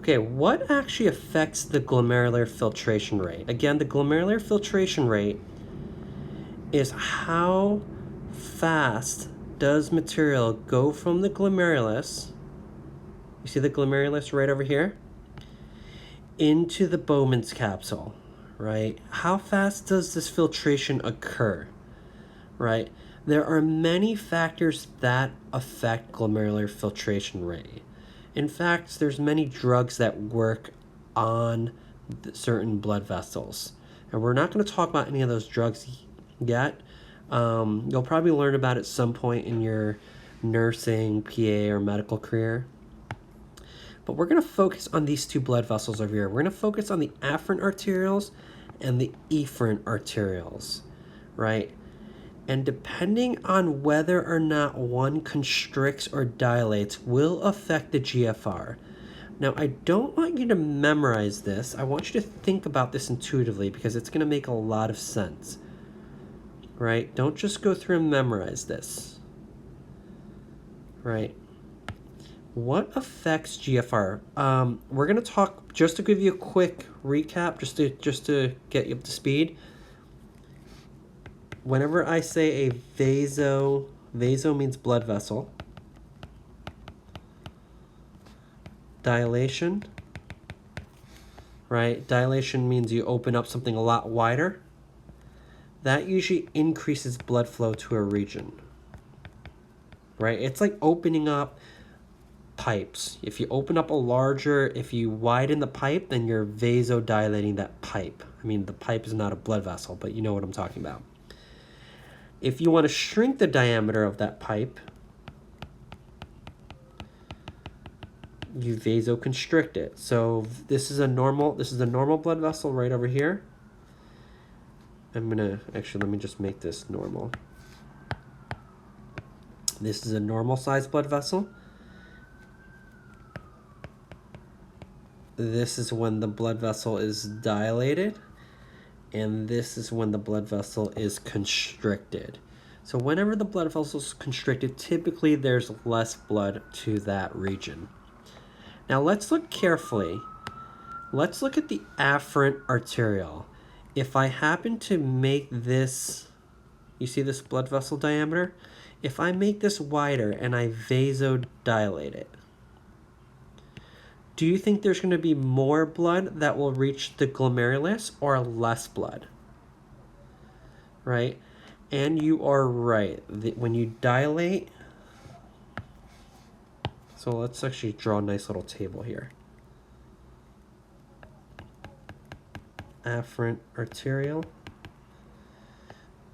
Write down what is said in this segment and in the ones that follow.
Okay, what actually affects the glomerular filtration rate? Again, the glomerular filtration rate is how fast does material go from the glomerulus, you see the glomerulus right over here, into the Bowman's capsule, right? How fast does this filtration occur, right? There are many factors that affect glomerular filtration rate. In fact, there's many drugs that work on certain blood vessels. And we're not going to talk about any of those drugs yet. You'll probably learn about it at some point in your nursing, PA, or medical career. But we're going to focus on these two blood vessels over here. We're going to focus on the afferent arterioles and the efferent arterioles, right? And depending on whether or not one constricts or dilates will affect the GFR. Now, I don't want you to memorize this. I want you to think about this intuitively because it's going to make a lot of sense, right? Don't just go through and memorize this, right? What affects GFR? We're going to talk, just to give you a quick recap, just to get you up to speed. Whenever I say a vaso means blood vessel. Dilation, right? Dilation means you open up something a lot wider. That usually increases blood flow to a region, right? It's like opening up pipes. If you open up if you widen the pipe, then you're vasodilating that pipe. I mean, the pipe is not a blood vessel, but you know what I'm talking about. If you want to shrink the diameter of that pipe, you vasoconstrict it. So this is a normal blood vessel right over here. let me just make this normal. This is a normal size blood vessel. This is when the blood vessel is dilated, and this is when the blood vessel is constricted. So whenever the blood vessel is constricted, typically there's less blood to that region. Now let's look carefully. Let's look at the afferent arteriole. If I happen to make this, you see this blood vessel diameter? If I make this wider and I vasodilate it, do you think there's going to be more blood that will reach the glomerulus or less blood? Right? And you are right. When you dilate, so let's actually draw a nice little table here. Afferent arteriole,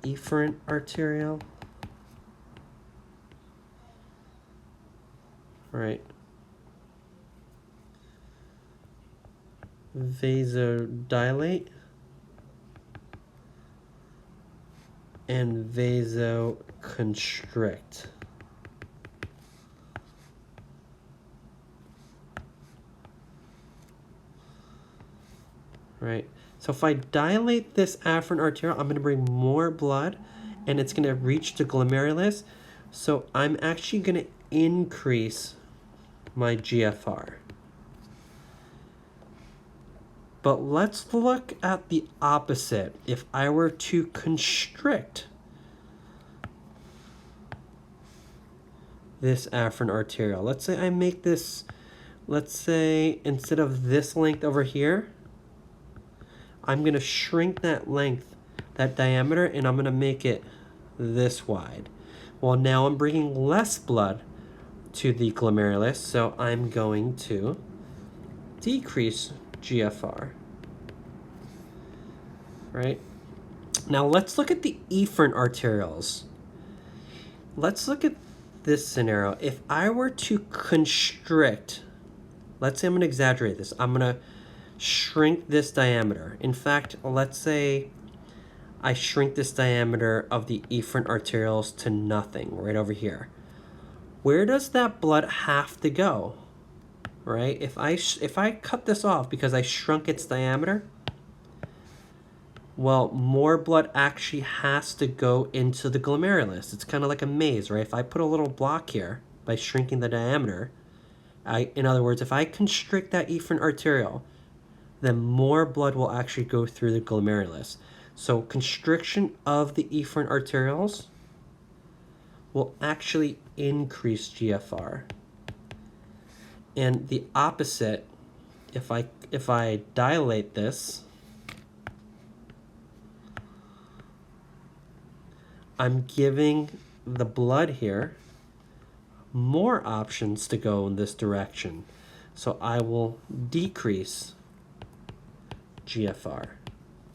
efferent arteriole, right? Vasodilate and vasoconstrict. Right? So if I dilate this afferent arteriole, I'm going to bring more blood and it's going to reach the glomerulus. So I'm actually going to increase my GFR. But let's look at the opposite. If I were to constrict this afferent arteriole, let's say I make this, let's say instead of this length over here, I'm going to shrink that length, that diameter, and I'm going to make it this wide. Well, now I'm bringing less blood to the glomerulus, so I'm going to decrease GFR. Right? Now let's look at the efferent arterioles. Let's look at this scenario. If I were to constrict, let's say I'm going to exaggerate this. I'm going to shrink this diameter. In fact, let's say I shrink this diameter of the efferent arterioles to nothing, right over here. Where does that blood have to go? Right? If I cut this off because I shrunk its diameter, well, more blood actually has to go into the glomerulus. It's kind of like a maze, right? If I put a little block here by shrinking the diameter, In other words, if I constrict that efferent arteriole, then more blood will actually go through the glomerulus. So constriction of the efferent arterioles will actually increase GFR. And the opposite, if I dilate this, I'm giving the blood here more options to go in this direction. So I will decrease GFR.